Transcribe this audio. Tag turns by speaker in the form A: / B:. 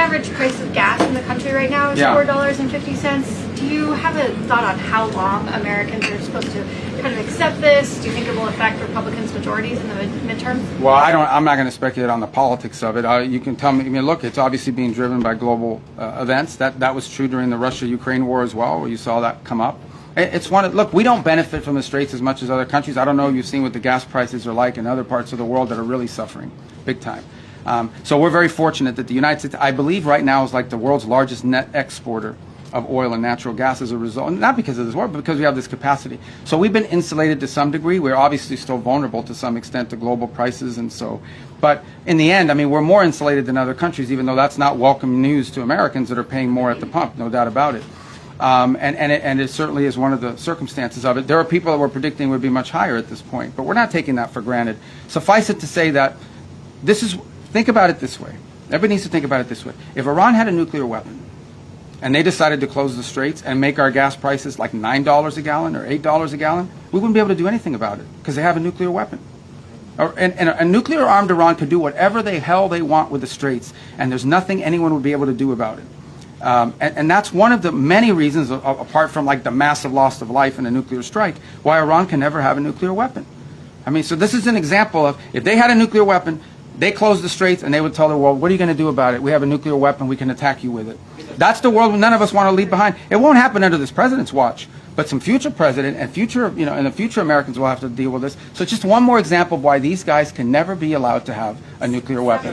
A: average price of gas in the country right now is $4.50. Do you have a thought on how long Americans are supposed to kind of accept this? Do you think it will affect Republicans' majorities in the midterms?
B: Well, I'm not going to speculate on the politics of it. You can tell me. I mean, look, it's obviously being driven by global events. That was true during the Russia-Ukraine war as well, where you saw that come up. It's look, we don't benefit from the straits as much as other countries. I don't know if you've seen what the gas prices are like in other parts of the world that are really suffering big time. So we're very fortunate that the United States, I believe right now, is like the world's largest net exporter of oil and natural gas as a result, not because of this war, but because we have this capacity. So we've been insulated to some degree. We're obviously still vulnerable to some extent to global prices, and so, but in the end, I mean, we're more insulated than other countries, even though that's not welcome news to Americans that are paying more at the pump, no doubt about it. And it certainly is one of the circumstances of it. There are people that were predicting would be much higher at this point, but we're not taking that for granted. Suffice it to say that think about it this way. Everybody needs to think about it this way. If Iran had a nuclear weapon, and they decided to close the straits and make our gas prices like $9 a gallon or $8 a gallon, we wouldn't be able to do anything about it because they have a nuclear weapon. And a nuclear-armed Iran could do whatever the hell they want with the straits, and there's nothing anyone would be able to do about it. And that's one of the many reasons, apart from like the massive loss of life in a nuclear strike, why Iran can never have a nuclear weapon. I mean, so this is an example of, if they had a nuclear weapon, they closed the straits and they would tell the world, what are you going to do about it? We have a nuclear weapon, we can attack you with it. That's the world none of us want to leave behind. It won't happen under this president's watch, but some future president and future, in the future Americans will have to deal with this. So it's just one more example of why these guys can never be allowed to have a nuclear weapon.